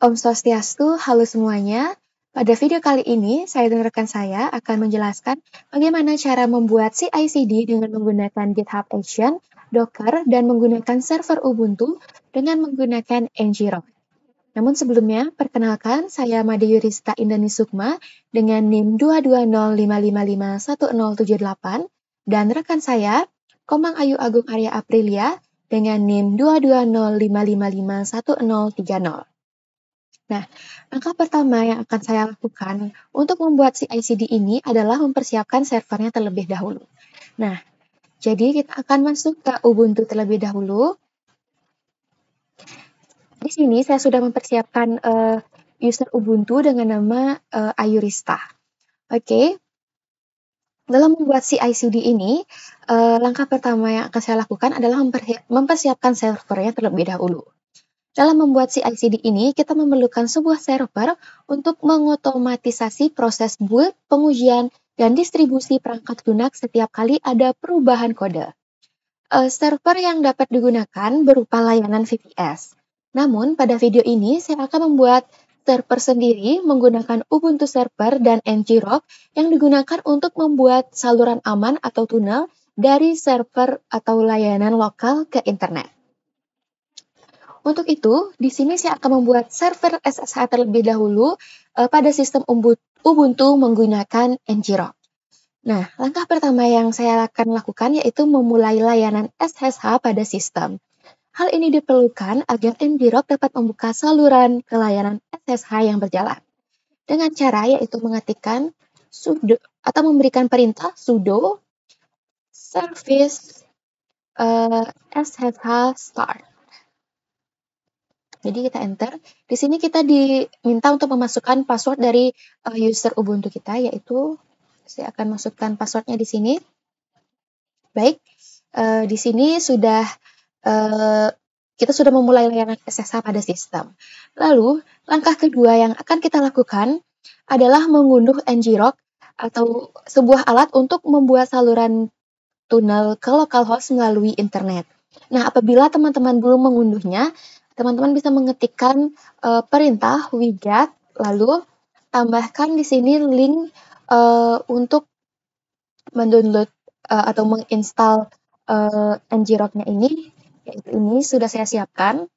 Om Swastiastu, halo semuanya. Pada video kali ini, saya dan rekan saya akan menjelaskan bagaimana cara membuat CI/CD dengan menggunakan GitHub Action, Docker, dan menggunakan server Ubuntu dengan menggunakan ngrok. Namun sebelumnya, perkenalkan saya Made Yurista Indani Sukma dengan NIM 22055510078 dan rekan saya Komang Ayu Agung Arya Aprilia dengan NIM 22055510030. Nah, langkah pertama yang akan saya lakukan untuk membuat CI/CD ini adalah mempersiapkan servernya terlebih dahulu. Nah, jadi kita akan masuk ke Ubuntu terlebih dahulu. Di sini saya sudah mempersiapkan user Ubuntu dengan nama Ayurista. Oke. Dalam membuat CI/CD ini, langkah pertama yang akan saya lakukan adalah mempersiapkan servernya terlebih dahulu. Dalam membuat CI/CD ini, kita memerlukan sebuah server untuk mengotomatisasi proses build, pengujian, dan distribusi perangkat lunak setiap kali ada perubahan kode. Server yang dapat digunakan berupa layanan VPS. Namun, pada video ini saya akan membuat server sendiri menggunakan Ubuntu Server dan ngrok yang digunakan untuk membuat saluran aman atau tunnel dari server atau layanan lokal ke internet. Untuk itu, di sini saya akan membuat server SSH terlebih dahulu pada sistem Ubuntu menggunakan ngrok. Nah, langkah pertama yang saya akan lakukan yaitu memulai layanan SSH pada sistem. Hal ini diperlukan agar ngrok dapat membuka saluran ke layanan SSH yang berjalan. Dengan cara yaitu mengetikkan sudo atau memberikan perintah sudo service SSH start. Jadi kita enter. Di sini kita diminta untuk memasukkan password dari user Ubuntu kita, yaitu saya akan masukkan passwordnya di sini. Baik, di sini sudah kita sudah memulai layanan SSH pada sistem. Lalu, langkah kedua yang akan kita lakukan adalah mengunduh ngrok atau sebuah alat untuk membuat saluran tunnel ke localhost melalui internet. Nah, apabila teman-teman belum mengunduhnya, teman-teman bisa mengetikkan perintah wget, lalu tambahkan di sini link untuk mendownload atau menginstal ngroknya ini, yaitu ini sudah saya siapkan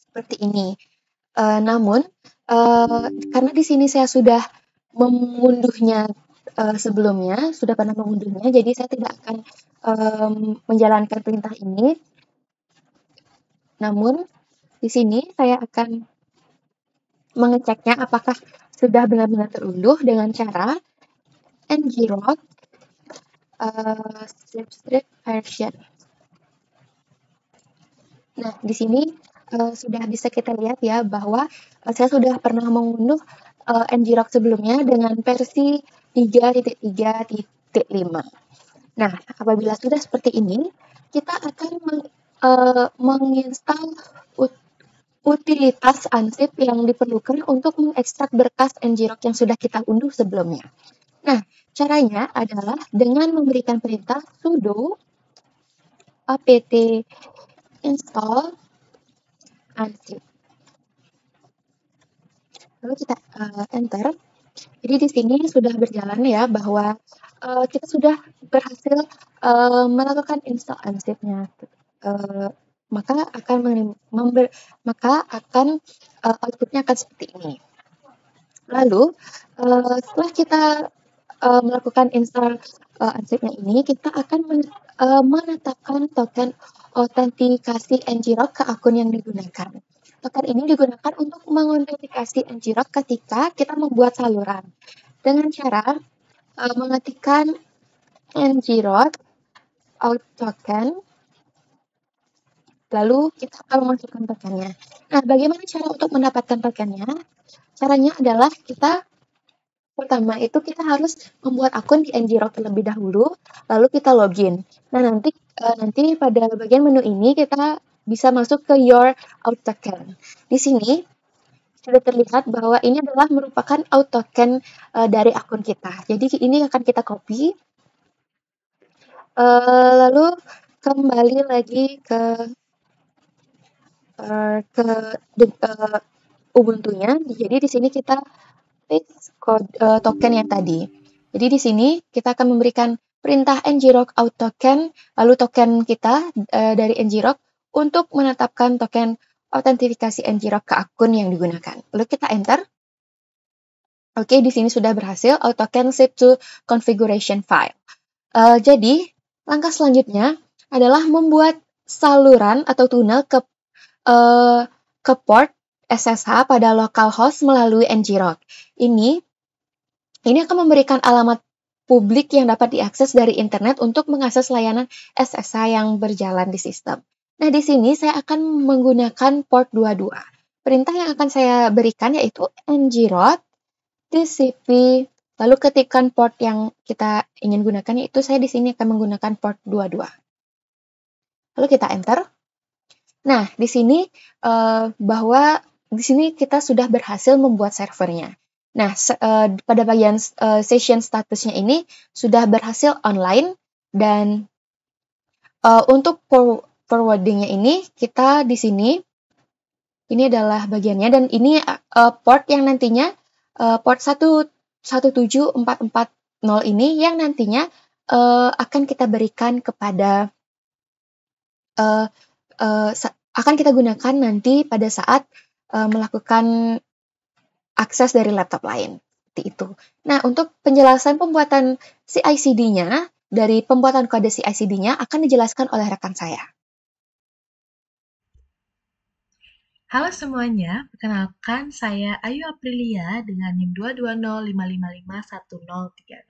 seperti ini. Namun karena di sini saya sudah mengunduhnya sebelumnya, sudah pernah mengunduhnya, jadi saya tidak akan menjalankan perintah ini. Namun di sini saya akan mengeceknya apakah sudah benar-benar terunduh dengan cara ngrok strip version. Nah, di sini sudah bisa kita lihat ya bahwa saya sudah pernah mengunduh ngrok sebelumnya dengan versi 3.3.5. Nah, apabila sudah seperti ini, kita akan menginstal utilitas Unzip yang diperlukan untuk mengekstrak berkas ngrok yang sudah kita unduh sebelumnya. Nah, caranya adalah dengan memberikan perintah sudo apt install Unzip. Lalu kita enter. Jadi di sini sudah berjalan ya bahwa kita sudah berhasil melakukan install Unzip-nya. Maka outputnya akan seperti ini. Lalu setelah kita melakukan install Unzip-nya ini, kita akan menetapkan token autentikasi ngrok ke akun yang digunakan. Token ini digunakan untuk mengautentikasi ngrok ketika kita membuat saluran dengan cara mengetikkan ngrok out token, lalu kita akan memasukkan tokennya. Nah, bagaimana cara untuk mendapatkan tokennya? Caranya adalah pertama itu kita harus membuat akun di ngrok terlebih dahulu, lalu kita login. Nah, nanti pada bagian menu ini kita bisa masuk ke your out token. Di sini sudah terlihat bahwa ini adalah merupakan out token dari akun kita. Jadi ini akan kita copy. Lalu kembali lagi ke ke Ubuntu-nya. Jadi di sini kita paste token yang tadi. Jadi di sini kita akan memberikan perintah ngrok out token, lalu token kita dari ngrok untuk menetapkan token autentifikasi ngrok ke akun yang digunakan. Lalu kita enter. Oke, di sini sudah berhasil out token save to configuration file. Jadi langkah selanjutnya adalah membuat saluran atau tunnel ke port SSH pada localhost melalui ngrok. Ini akan memberikan alamat publik yang dapat diakses dari internet untuk mengakses layanan SSH yang berjalan di sistem. Nah, di sini saya akan menggunakan port 22. Perintah yang akan saya berikan yaitu ngrok tcp, lalu ketikkan port yang kita ingin gunakan, yaitu saya di sini akan menggunakan port 22. Lalu kita enter. Nah, di sini bahwa di sini kita sudah berhasil membuat servernya. Nah, pada bagian session statusnya ini sudah berhasil online dan untuk forwardingnya ini kita di sini ini adalah bagiannya dan ini port yang nantinya port 17440 ini yang nantinya akan kita berikan kepada akan kita gunakan nanti pada saat melakukan akses dari laptop lain. Seperti itu. Nah, untuk penjelasan pembuatan CI/CD-nya, dari pembuatan kode CI/CD-nya akan dijelaskan oleh rekan saya. Halo semuanya, perkenalkan saya Ayu Aprilia dengan NIM 220555103.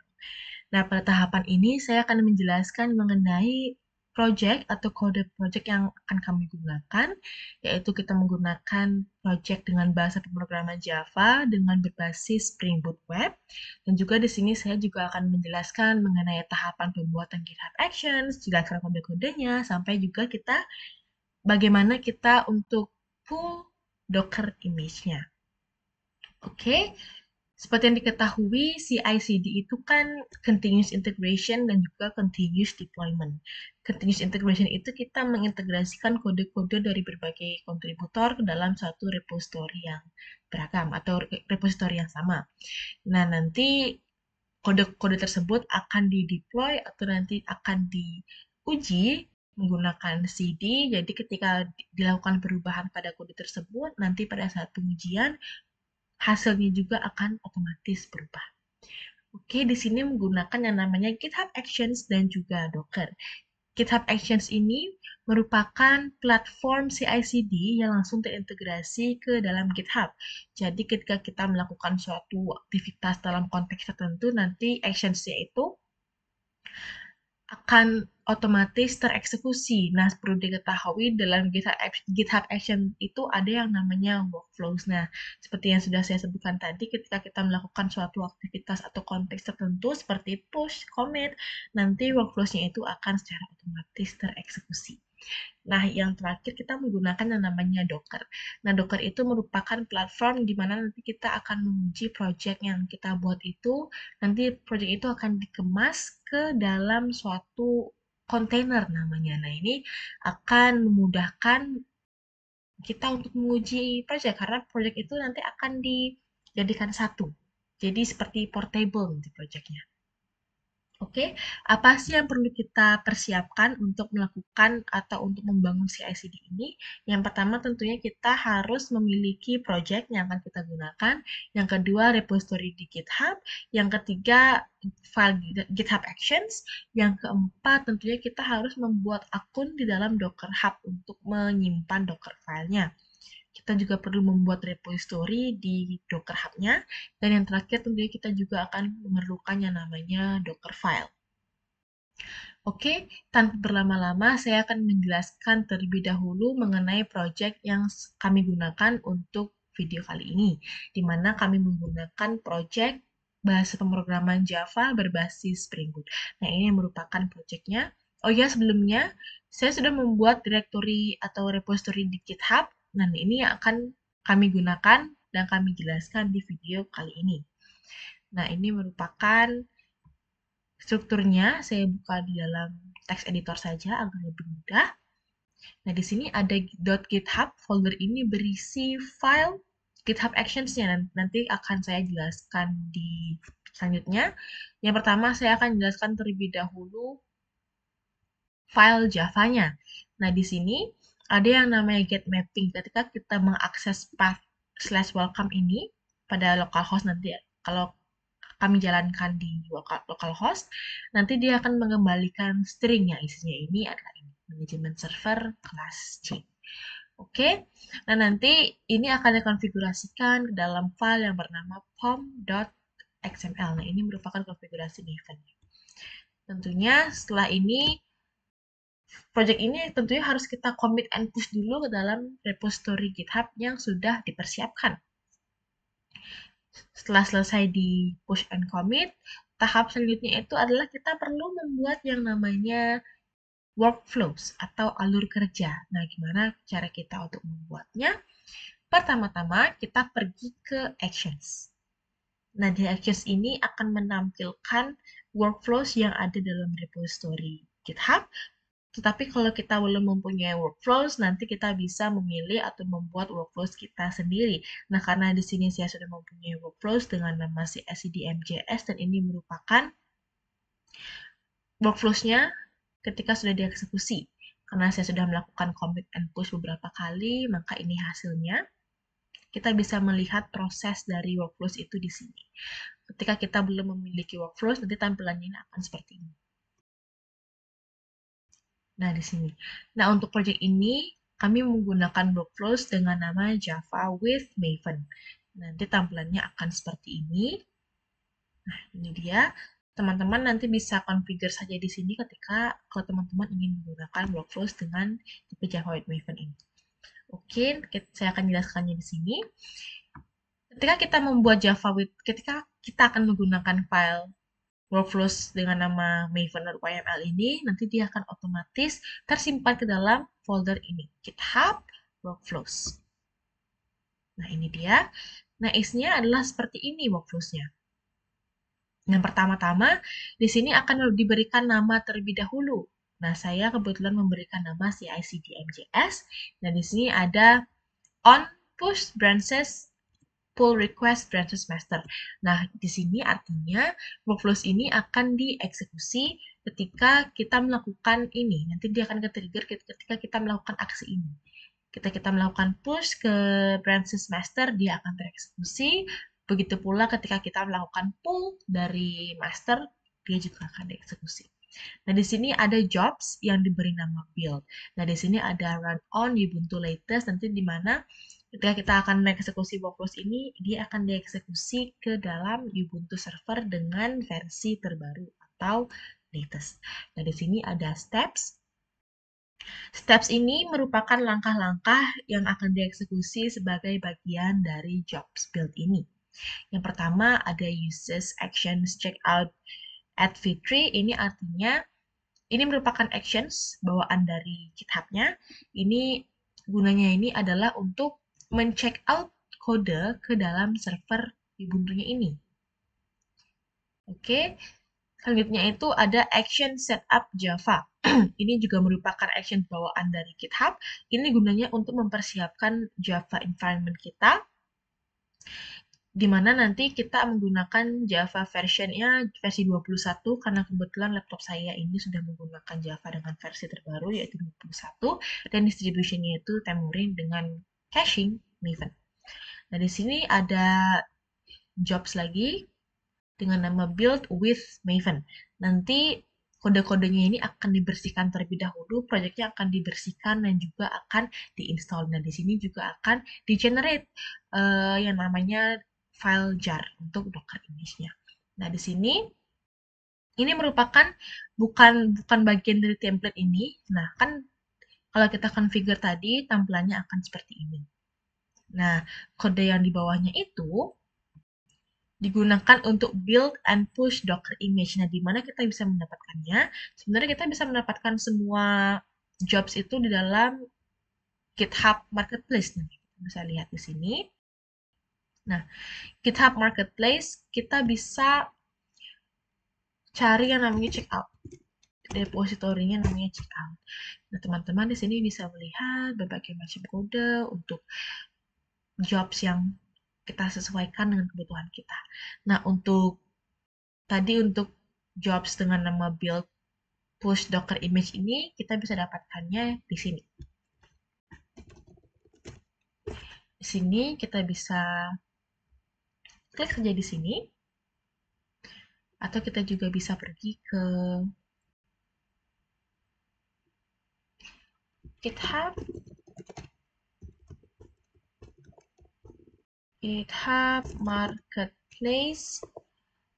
Nah, pada tahapan ini saya akan menjelaskan mengenai project atau kode project yang akan kami gunakan, yaitu kita menggunakan project dengan bahasa pemrograman Java dengan berbasis Spring Boot Web. Dan juga di sini saya juga akan menjelaskan mengenai tahapan pembuatan GitHub Actions, jelaskan kode-kodenya, sampai juga kita bagaimana kita untuk pull Docker image-nya. Oke, seperti yang diketahui, CI/CD itu kan continuous integration dan juga continuous deployment. Continuous integration itu kita mengintegrasikan kode-kode dari berbagai kontributor ke dalam satu repository yang beragam atau repository yang sama. Nah, nanti kode-kode tersebut akan di-deploy atau nanti akan diuji menggunakan CD. Jadi ketika dilakukan perubahan pada kode tersebut, nanti pada saat pengujian hasilnya juga akan otomatis berubah. Oke, di sini menggunakan yang namanya GitHub Actions dan juga Docker. GitHub Actions ini merupakan platform CI/CD yang langsung terintegrasi ke dalam GitHub. Jadi ketika kita melakukan suatu aktivitas dalam konteks tertentu, nanti actions-nya itu akan otomatis tereksekusi. Nah, perlu diketahui dalam GitHub Action itu ada yang namanya workflows. Nah, seperti yang sudah saya sebutkan tadi, ketika kita melakukan suatu aktivitas atau konteks tertentu seperti push, commit, nanti workflows-nya itu akan secara otomatis tereksekusi. Nah, yang terakhir kita menggunakan yang namanya Docker. Nah, Docker itu merupakan platform di mana nanti kita akan menguji project yang kita buat itu, nanti project itu akan dikemas ke dalam suatu kontainer namanya. Nah, ini akan memudahkan kita untuk menguji project, karena project itu nanti akan dijadikan satu. Jadi seperti portable nanti projectnya. Oke, apa sih yang perlu kita persiapkan untuk melakukan atau untuk membangun CI/CD ini? Yang pertama tentunya kita harus memiliki project yang akan kita gunakan. Yang kedua, repository di GitHub. Yang ketiga, file GitHub Actions. Yang keempat, tentunya kita harus membuat akun di dalam Docker Hub untuk menyimpan Docker filenya. Kita juga perlu membuat repository di Docker Hub-nya. Dan yang terakhir tentunya kita juga akan memerlukan yang namanya Docker file. Oke, tanpa berlama-lama saya akan menjelaskan terlebih dahulu mengenai project yang kami gunakan untuk video kali ini, di mana kami menggunakan project bahasa pemrograman Java berbasis Spring Boot. Nah, ini merupakan projectnya. Oh ya, sebelumnya saya sudah membuat directory atau repository di GitHub. Nah, ini yang akan kami gunakan dan kami jelaskan di video kali ini. Nah, ini merupakan strukturnya. Saya buka di dalam text editor saja agar lebih mudah. Nah, di sini ada .github, folder ini berisi file GitHub Actions-nya. Nanti akan saya jelaskan di selanjutnya. Yang pertama, saya akan jelaskan terlebih dahulu file Java-nya. Nah, di sini ada yang namanya get mapping. Ketika kita mengakses path /welcome ini pada localhost nanti, kalau kami jalankan di localhost, nanti dia akan mengembalikan string yang isinya ini adalah ini, manajemen server kelas C. Oke, nah nanti ini akan dikonfigurasikan ke dalam file yang bernama pom.xml. Nah, ini merupakan konfigurasi Maven. Tentunya setelah ini project ini tentunya harus kita commit and push dulu ke dalam repository GitHub yang sudah dipersiapkan. Setelah selesai di push and commit, tahap selanjutnya itu adalah kita perlu membuat yang namanya workflows atau alur kerja. Nah, gimana cara kita untuk membuatnya? Pertama-tama kita pergi ke actions. Nah, di actions ini akan menampilkan workflows yang ada dalam repository GitHub. Tetapi kalau kita belum mempunyai workflows, nanti kita bisa memilih atau membuat workflows kita sendiri. Nah, karena di sini saya sudah mempunyai workflows dengan nama CI/CD-MJS dan ini merupakan workflows-nya ketika sudah dieksekusi. Karena saya sudah melakukan commit and push beberapa kali, maka ini hasilnya. Kita bisa melihat proses dari workflows itu di sini. Ketika kita belum memiliki workflows, nanti tampilannya ini akan seperti ini. Nah, di sini. Nah, untuk project ini, kami menggunakan workflows dengan nama Java with Maven. Nanti tampilannya akan seperti ini. Nah, ini dia. Teman-teman nanti bisa configure saja di sini ketika kalau teman-teman ingin menggunakan workflows dengan tipe Java with Maven ini. Oke, saya akan jelaskannya di sini. Ketika kita membuat ketika kita akan menggunakan file workflows dengan nama maven.yml ini, nanti dia akan otomatis tersimpan ke dalam folder ini, GitHub Workflows. Nah, ini dia. Nah, isinya adalah seperti ini workflows-nya. Yang pertama-tama, di sini akan diberikan nama terlebih dahulu. Nah, saya kebetulan memberikan nama CI/CD-MJS. Dan di sini ada on push branches pull request branches master. Nah, di sini artinya workflows ini akan dieksekusi ketika kita melakukan ini. Nanti dia akan ke-trigger ketika kita melakukan aksi ini. Ketika kita melakukan push ke branches master, dia akan tereksekusi. Begitu pula ketika kita melakukan pull dari master, dia juga akan dieksekusi. Nah, di sini ada jobs yang diberi nama build. Nah, di sini ada run on Ubuntu latest, nanti di mana ketika kita akan mengeksekusi workflows ini, dia akan dieksekusi ke dalam Ubuntu server dengan versi terbaru atau latest. Nah, di sini ada steps. Steps ini merupakan langkah-langkah yang akan dieksekusi sebagai bagian dari jobs build ini. Yang pertama ada uses actions checkout add v3. Ini artinya ini merupakan actions bawaan dari GitHub-nya. Ini gunanya ini adalah untuk men-check out kode ke dalam server Ubuntu-nya ini. Oke, selanjutnya itu ada action setup Java. Ini juga merupakan action bawaan dari GitHub. Ini gunanya untuk mempersiapkan Java environment kita, di mana nanti kita menggunakan Java versionnya versi 21, karena kebetulan laptop saya ini sudah menggunakan Java dengan versi terbaru, yaitu 21, dan distributionnya itu Temurin dengan caching Maven. Nah, di sini ada jobs lagi dengan nama build with Maven. Nanti kode-kodenya ini akan dibersihkan terlebih dahulu, proyeknya akan dibersihkan dan juga akan diinstal. Nah, di sini juga akan di-generate yang namanya file jar untuk Docker image-nya. Nah, di sini ini merupakan bukan bagian dari template ini. Nah, kan kalau kita configure tadi tampilannya akan seperti ini. Nah, kode yang di bawahnya itu digunakan untuk build and push Docker image. Nah, di mana kita bisa mendapatkannya? Sebenarnya kita bisa mendapatkan semua jobs itu di dalam GitHub Marketplace. Nah, kita bisa lihat di sini. Nah, GitHub Marketplace kita bisa cari yang namanya checkout. repositorinya namanya checkout. Nah, teman-teman di sini bisa melihat berbagai macam kode untuk jobs yang kita sesuaikan dengan kebutuhan kita. Nah, untuk jobs dengan nama build push docker image ini kita bisa dapatkannya di sini. Di sini kita bisa klik saja di sini, atau kita juga bisa pergi ke GitHub, Marketplace,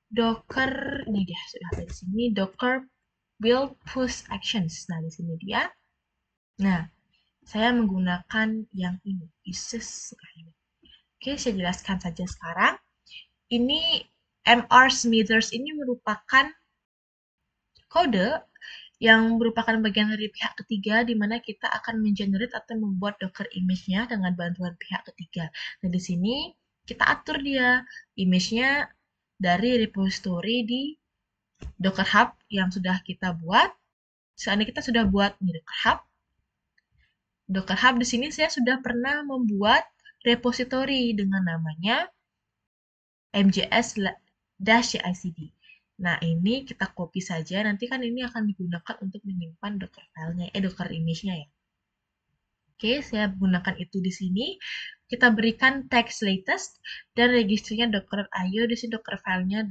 Docker, ini dia sudah ada di sini, Docker Build Push Actions. Nah, di sini dia. Nah, saya menggunakan yang ini, uses sekali. Oke, saya jelaskan saja sekarang. Ini MR Smithers ini merupakan kode yang merupakan bagian dari pihak ketiga di mana kita akan mengenerate atau membuat Docker image-nya dengan bantuan pihak ketiga. Nah, di sini kita atur dia image-nya dari repository di Docker Hub yang sudah kita buat. Seandainya kita sudah buat di Docker Hub di sini saya sudah pernah membuat repository dengan namanya mjs-cicd. Nah, ini kita copy saja. Nanti kan ini akan digunakan untuk menyimpan Docker filenya, Docker image-nya ya. Oke, saya gunakan itu di sini. Kita berikan text latest dan registernya docker.io. Di sini Docker filenya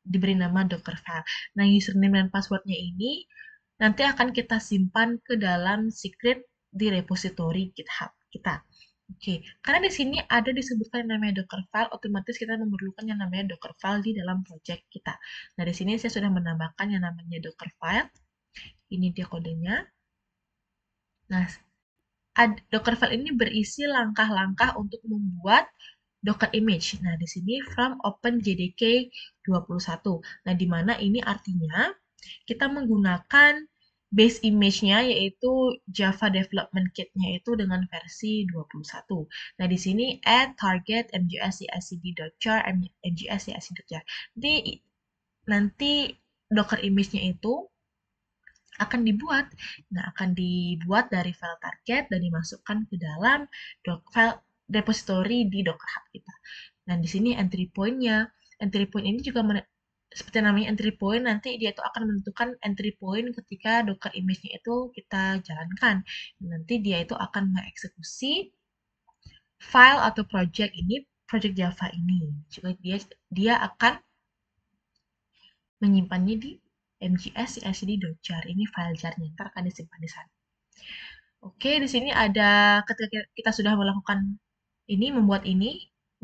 diberi nama Docker file. Nah, username dan passwordnya ini nanti akan kita simpan ke dalam secret di repository GitHub kita. Oke, karena di sini ada disebutkan yang namanya Docker file, otomatis kita memerlukan yang namanya Docker file di dalam project kita. Nah, di sini saya sudah menambahkan yang namanya Docker file. Ini dia kodenya. Nah, Docker file ini berisi langkah-langkah untuk membuat Docker image. Nah, di sini from OpenJDK 21. Nah, di mana ini artinya kita menggunakan base image-nya yaitu Java Development Kit-nya itu dengan versi 21. Nah, di sini add target mjs-cicd.jar, mjs-cicd.jar. Nanti Docker image-nya itu akan dibuat dari file target dan dimasukkan ke dalam file repository di Docker Hub kita. Nah, di sini entry point ini juga seperti namanya entry point, nanti dia itu akan menentukan entry point ketika Docker image-nya itu kita jalankan. Nanti dia itu akan mengeksekusi file atau project Java ini. Juga dia akan menyimpannya di mjs-cicd.jar. Ini file jar-nya, ntar akan disimpan di sana. Oke, di sini ada ketika kita sudah melakukan membuat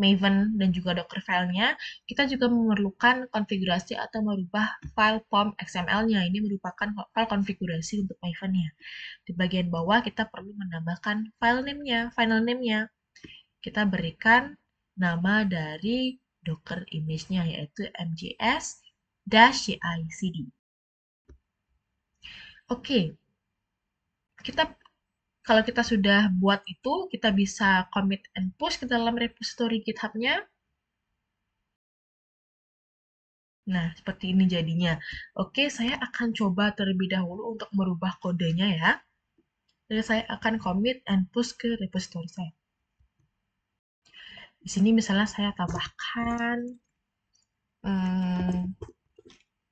Maven dan juga Docker filenya, kita juga memerlukan konfigurasi atau merubah file POM XML-nya. Ini merupakan file konfigurasi untuk Maven-nya. Di bagian bawah kita perlu menambahkan file name-nya. Kita berikan nama dari Docker image-nya, yaitu mjs-cicd. Oke, kalau kita sudah buat itu, kita bisa commit and push ke dalam repository GitHub-nya. Nah, seperti ini jadinya. Oke, saya akan coba terlebih dahulu untuk merubah kodenya ya. Jadi saya akan commit and push ke repository saya. Di sini misalnya saya tambahkan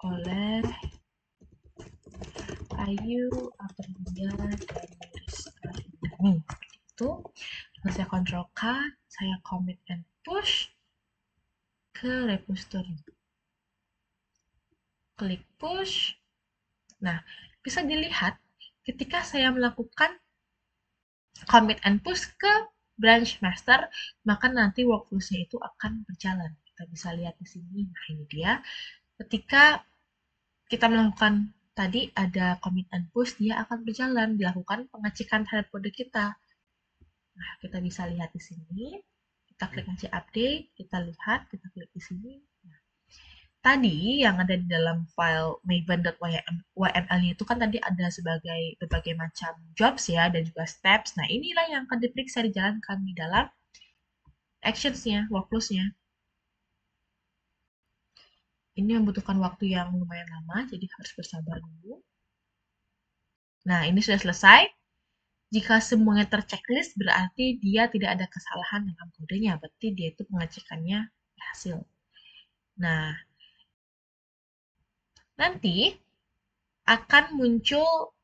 oleh Ayu Aprilia dan Rizka Indrani. Itu. Lalu saya Ctrl K, saya commit and push ke repository. Klik push. Nah, bisa dilihat ketika saya melakukan commit and push ke branch master, maka nanti workflow-nya itu akan berjalan. Kita bisa lihat di sini. Nah, ini dia. Ketika kita melakukan tadi ada commit and push, dia akan berjalan, dilakukan pengecekan terhadap kode kita. Nah, kita bisa lihat di sini. Kita klik aja update, kita lihat, kita klik di sini. Nah, tadi yang ada di dalam file maven.yml-nya itu kan tadi ada berbagai macam jobs ya, dan juga steps. Nah, inilah yang akan diperiksa dijalankan di dalam actions-nya, workflows-nya. Ini membutuhkan waktu yang lumayan lama, jadi harus bersabar dulu. Nah, ini sudah selesai. Jika semuanya terchecklist, berarti dia tidak ada kesalahan dalam kodenya. Berarti dia itu pengecekannya berhasil. Nah, nanti akan muncul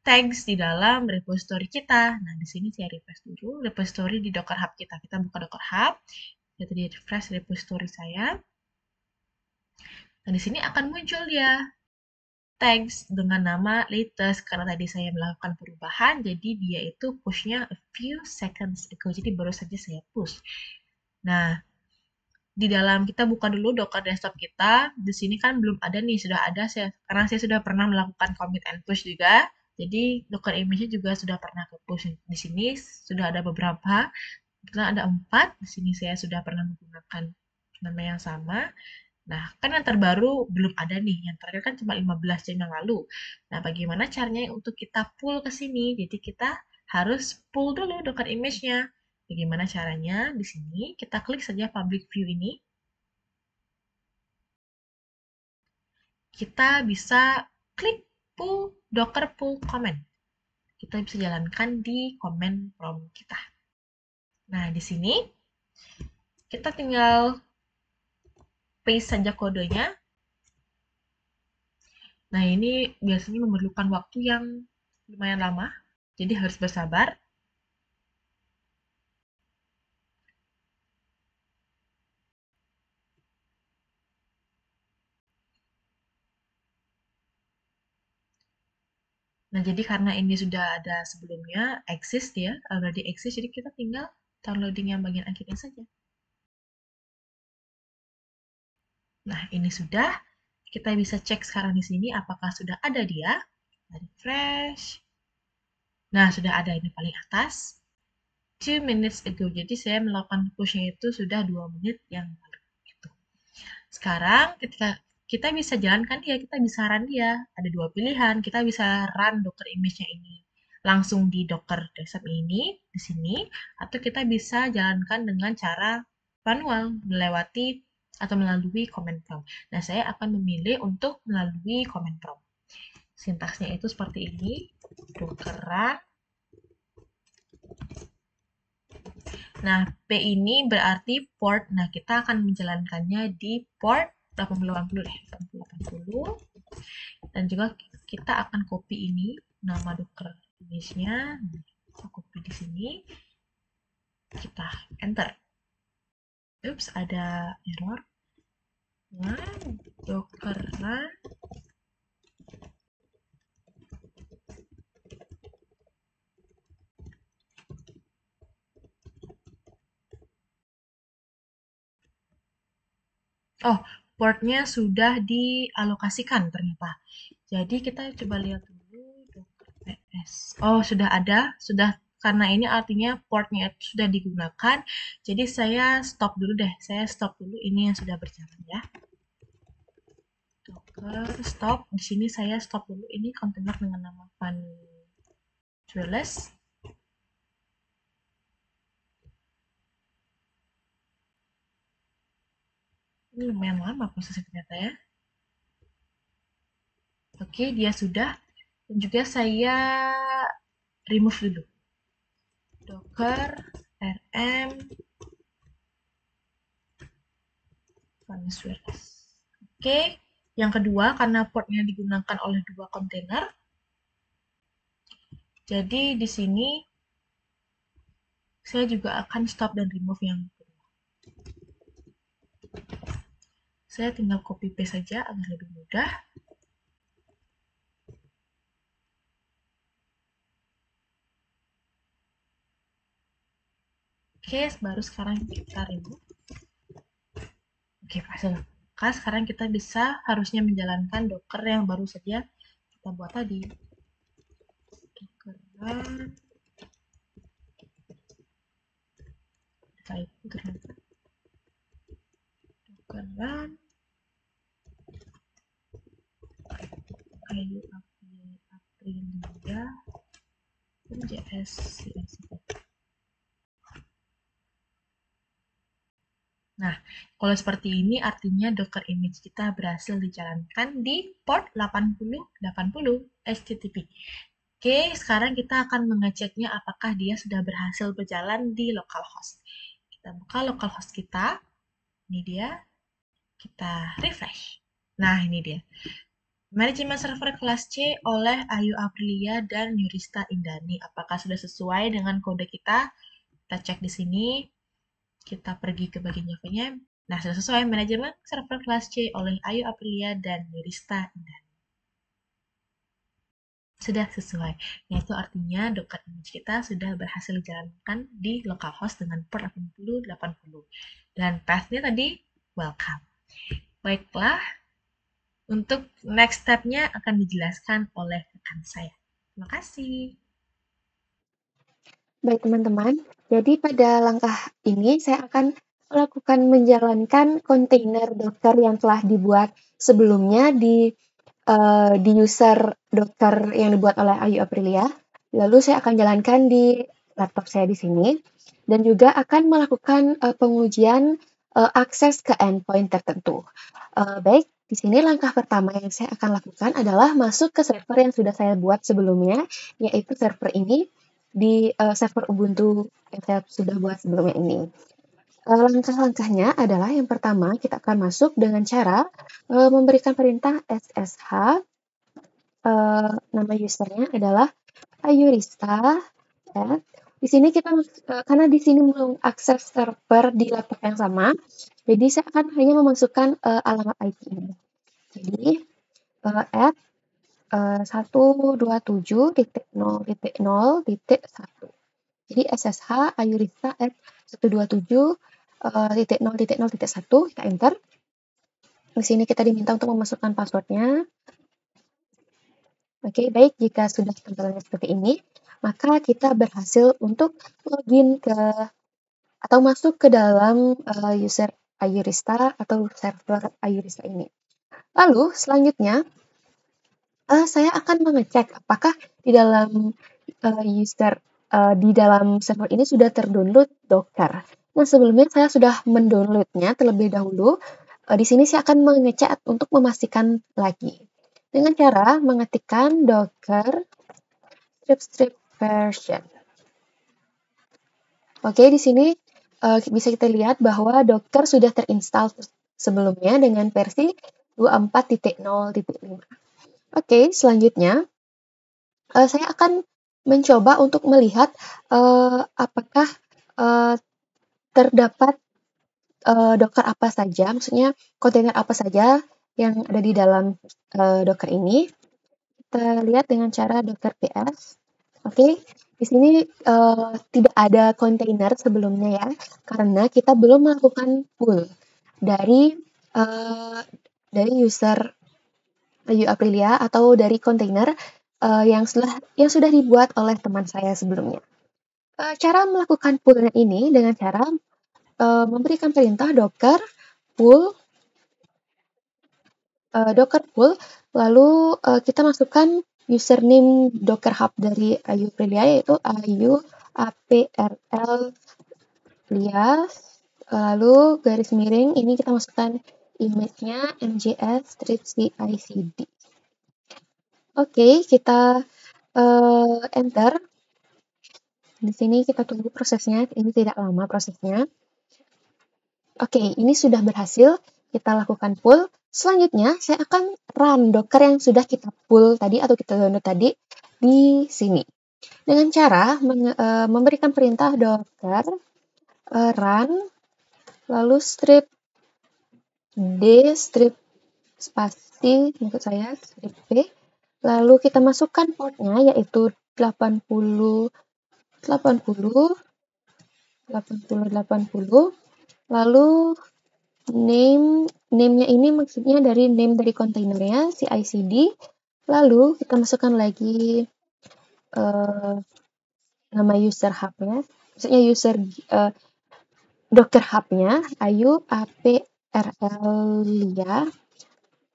tags di dalam repository kita. Nah, di sini saya refresh dulu repository di Docker Hub kita. Kita buka Docker Hub. Saya tadi refresh repository saya. Nah, di sini akan muncul dia tags dengan nama latest karena tadi saya melakukan perubahan, jadi dia itu push-nya a few seconds ago. Jadi baru saja saya push. Nah, di dalam kita buka dulu Docker desktop kita. Di sini kan belum ada nih, sudah ada karena saya sudah pernah melakukan commit and push juga. Jadi Docker image-nya juga sudah pernah ke push. Di sini sudah ada beberapa, kebetulan ada 4. Di sini saya sudah pernah menggunakan nama yang sama. Nah, kan yang terbaru belum ada nih. Yang terakhir kan cuma 15 jam yang lalu. Nah, bagaimana caranya untuk kita pull ke sini? Jadi kita harus pull dulu Docker image-nya. Bagaimana caranya? Di sini kita klik saja public view ini. Kita bisa klik pull Docker pull command. Kita bisa jalankan di command prompt kita. Nah, di sini kita tinggal paste saja kodenya. Nah, ini biasanya memerlukan waktu yang lumayan lama, jadi harus bersabar. Nah, jadi karena ini sudah ada sebelumnya, exist ya, already exist, jadi kita tinggal downloading yang bagian akhirnya saja. Nah, ini sudah. Kita bisa cek sekarang di sini apakah sudah ada dia. Kita refresh. Nah, sudah ada ini paling atas. 2 minutes ago. Jadi saya melakukan push-nya itu sudah 2 menit yang lalu. Gitu. Sekarang ketika kita bisa jalankan dia, kita bisa run dia. Ada 2 pilihan. Kita bisa run Docker image-nya ini langsung di Docker desktop ini, di sini. Atau kita bisa jalankan dengan cara manual, melewati atau melalui command prompt. Nah, saya akan memilih untuk melalui command prompt. Sintaksnya itu seperti ini. Docker run. Nah, P ini berarti port. Nah, kita akan menjalankannya di port 8080 deh, 8080. Dan juga kita akan copy ini, nama Docker image-nya. Kita copy di sini. Kita enter. Oops, ada error. Nah, Docker run. Oh, portnya sudah dialokasikan ternyata. Jadi kita coba lihat dulu Docker PS. Oh, sudah ada, sudah karena ini artinya portnya sudah digunakan. Jadi saya stop dulu deh. Saya stop dulu ini yang sudah berjalan ya. Docker stop. Di sini saya stop dulu ini kontainer dengan nama Vangelis. Ini lumayan lama prosesnya ternyata ya. Oke, dia sudah. Dan juga saya remove dulu. Docker rm Vangelis. Oke, yang kedua karena portnya digunakan oleh 2 kontainer. Jadi di sini saya juga akan stop dan remove yang kedua. Saya tinggal copy paste saja agar lebih mudah. Oke, baru sekarang kita remove. Oke, berhasil. Maka sekarang kita bisa harusnya menjalankan Docker yang baru saja kita buat tadi. Docker run. Itu ternyata. Docker run. Ayo Aprilia. JS. Nah, kalau seperti ini artinya Docker image kita berhasil dijalankan di port 8080 HTTP. Oke, sekarang kita akan mengeceknya apakah dia sudah berhasil berjalan di localhost. Kita buka localhost kita, ini dia, kita refresh. Nah, ini dia. Manajemen server kelas C oleh Ayu Aprilia dan Yurista Indani. Apakah sudah sesuai dengan kode kita? Kita cek di sini. Kita pergi ke bagian Java-nya. Nah, sudah sesuai manajemen server kelas C oleh Ayu Aprilia dan Yurista Indani. Sudah sesuai. Yaitu artinya Docker image kita sudah berhasil dijalankan di localhost dengan port 8080. Dan path-nya tadi welcome. Baiklah, untuk next step-nya akan dijelaskan oleh rekan saya. Terima kasih. Baik teman-teman, jadi pada langkah ini saya akan melakukan menjalankan kontainer Docker yang telah dibuat sebelumnya di user Docker yang dibuat oleh Ayu Aprilia. Lalu saya akan jalankan di laptop saya di sini dan juga akan melakukan pengujian akses ke endpoint tertentu. Baik, di sini langkah pertama yang saya akan lakukan adalah masuk ke server yang sudah saya buat sebelumnya, yaitu server ini di server Ubuntu yang saya sudah buat sebelumnya ini. Langkah-langkahnya adalah yang pertama kita akan masuk dengan cara memberikan perintah SSH. Nama usernya adalah Ayurista. Di sini kita karena di sini mengakses server di laptop yang sama, jadi saya akan hanya memasukkan alamat IP ini. Jadi at 127.0.0.1. Jadi SSH Ayurista at 127.0.0.1, kita enter. Di sini kita diminta untuk memasukkan passwordnya. Oke, baik, jika sudah tampilannya seperti ini, maka kita berhasil untuk login ke atau masuk ke dalam user Ayurista atau server Ayurista ini. Lalu selanjutnya saya akan mengecek apakah di dalam di dalam server ini sudah terdownload Docker. Nah, sebelumnya saya sudah mendownloadnya terlebih dahulu. Di sini saya akan mengecek untuk memastikan lagi dengan cara mengetikkan docker strip version. Oke, di sini bisa kita lihat bahwa Docker sudah terinstall sebelumnya dengan versi 24.0.5. Oke, selanjutnya saya akan mencoba untuk melihat apakah terdapat Docker apa saja, maksudnya kontainer apa saja yang ada di dalam Docker ini. Kita lihat dengan cara docker ps. Oke, di sini tidak ada kontainer sebelumnya ya, karena kita belum melakukan pull dari user Ayu Aprilia atau dari kontainer yang sudah dibuat oleh teman saya sebelumnya. Cara melakukan pull ini dengan cara memberikan perintah docker pull, lalu kita masukkan username Docker Hub dari Ayu Aprilia, yaitu Ayu APRL Lia, lalu garis miring, ini kita masukkan image-nya mjs strip cicd. Oke, kita enter. Di sini kita tunggu prosesnya, ini tidak lama prosesnya. Oke, ini sudah berhasil, kita lakukan pull. Selanjutnya, saya akan run Docker yang sudah kita pull tadi atau kita download tadi di sini. Dengan cara memberikan perintah docker run, lalu strip d, strip spasi, maksud saya strip p, lalu kita masukkan portnya yaitu 80, lalu name-nya ini maksudnya dari name dari kontainernya cicd, lalu kita masukkan lagi nama user hub-nya, maksudnya user Docker hub-nya Ayu APRL Lia.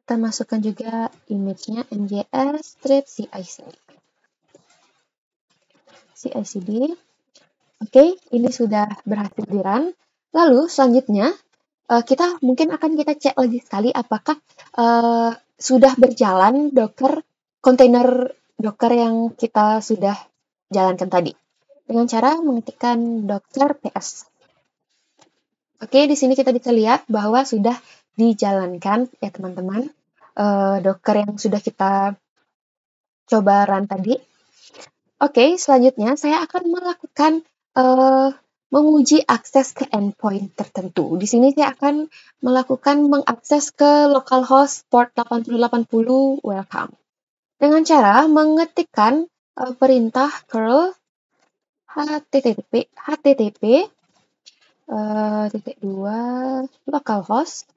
Kita masukkan juga image-nya mjs strip cicd. Oke, ini sudah berhasil di run. Lalu selanjutnya kita cek lagi sekali apakah sudah berjalan kontainer Docker yang kita sudah jalankan tadi dengan cara mengetikkan docker ps. Oke, di sini kita bisa lihat bahwa sudah dijalankan ya teman-teman, Docker yang sudah kita coba run tadi. Oke, selanjutnya saya akan melakukan menguji akses ke endpoint tertentu. Di sini saya akan melakukan mengakses ke localhost port 8080 welcome dengan cara mengetikkan perintah curl http titik dua localhost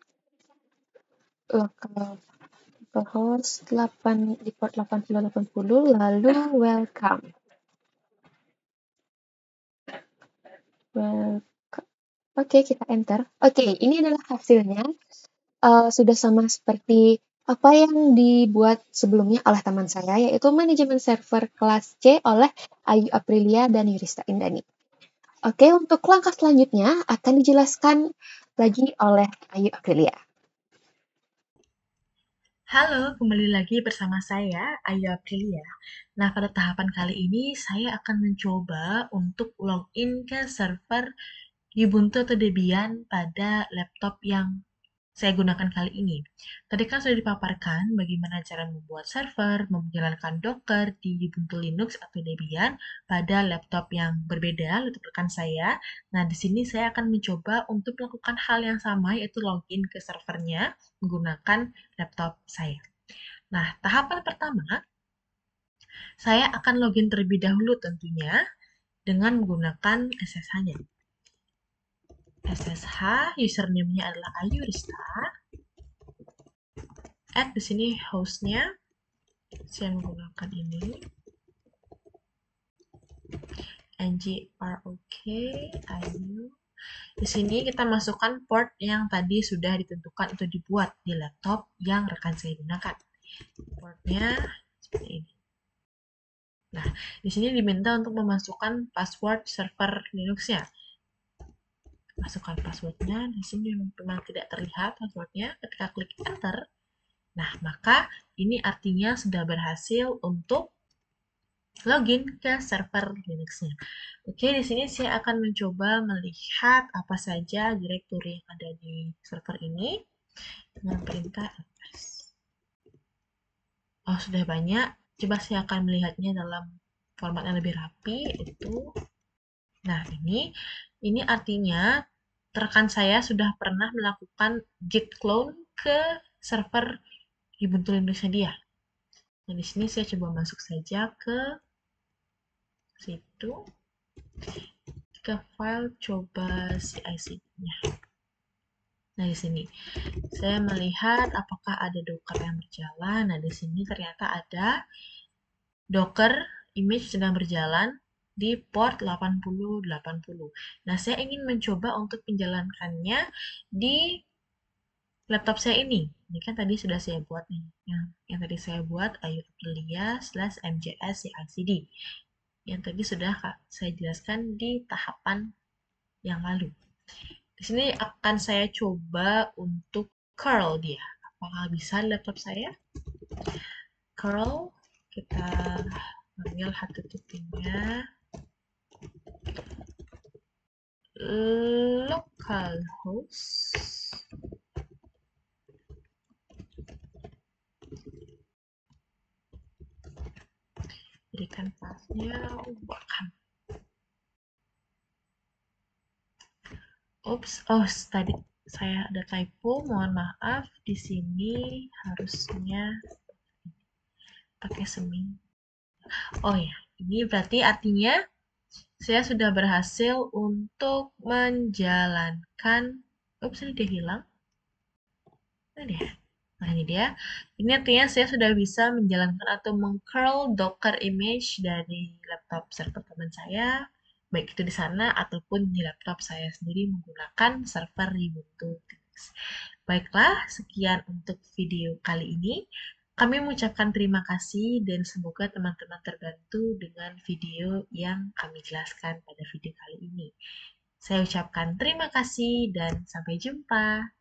8 di port 8080 lalu welcome. Oke, kita enter. Oke, ini adalah hasilnya. Sudah sama seperti apa yang dibuat sebelumnya oleh teman saya, yaitu manajemen server kelas C oleh Ayu Aprilia dan Yurista Indani. Oke, untuk langkah selanjutnya akan dijelaskan lagi oleh Ayu Aprilia. Halo, kembali lagi bersama saya, Ayu Aprilia. Nah, pada tahapan kali ini saya akan mencoba untuk login ke server Ubuntu atau Debian pada laptop yang saya gunakan kali ini. Tadi kan sudah dipaparkan bagaimana cara membuat server, menjalankan Docker di Ubuntu Linux atau Debian pada laptop yang berbeda, laptop rekan saya. Nah, di sini saya akan mencoba untuk melakukan hal yang sama, yaitu login ke servernya menggunakan laptop saya. Nah, tahapan pertama, saya akan login terlebih dahulu tentunya dengan menggunakan SSH-nya. SSH, username-nya adalah Ayurista. Add di sini hostnya, saya menggunakan ini. NGROK, Ayu. Di sini kita masukkan port yang tadi sudah ditentukan untuk dibuat di laptop yang rekan saya gunakan. Portnya seperti ini. Nah, di sini diminta untuk memasukkan password server Linux-nya. Masukkan passwordnya, di sini memang tidak terlihat passwordnya. Ketika klik enter, nah maka ini artinya sudah berhasil untuk login ke server Linux-nya. Oke, di sini saya akan mencoba melihat apa saja direktori yang ada di server ini dengan perintah ls. Oh, sudah banyak. Coba saya akan melihatnya dalam format yang lebih rapi, itu. Nah, ini artinya rekan saya sudah pernah melakukan git clone ke server Ubuntu Linux-nya dia. Nah, di sini saya coba masuk saja ke situ. Ke file coba CICD-nya. Nah, di sini saya melihat apakah ada Docker yang berjalan. Nah, di sini ternyata ada Docker image sedang berjalan di port 8080. Nah, saya ingin mencoba untuk menjalankannya di laptop saya ini. Ini kan tadi sudah saya buat nih. Yang tadi saya buat ayurlia/mjs/cicd. Yang tadi sudah saya jelaskan di tahapan yang lalu. Di sini akan saya coba untuk curl dia. Apakah bisa di laptop saya? Curl, kita panggil http-nya localhost. Berikan pathnya welcome. Oops, oh tadi saya ada typo, mohon maaf. Di sini harusnya pakai semi. Oh ya, ini berarti artinya saya sudah berhasil untuk menjalankan. Oops, ini dia hilang. Ini dia. Nah, ini dia. Ini artinya saya sudah bisa menjalankan atau meng-curl Docker image dari laptop server teman saya, baik itu di sana ataupun di laptop saya sendiri menggunakan server Ubuntu Linux. Baiklah, sekian untuk video kali ini. Kami mengucapkan terima kasih dan semoga teman-teman terbantu dengan video yang kami jelaskan pada video kali ini. Saya ucapkan terima kasih dan sampai jumpa.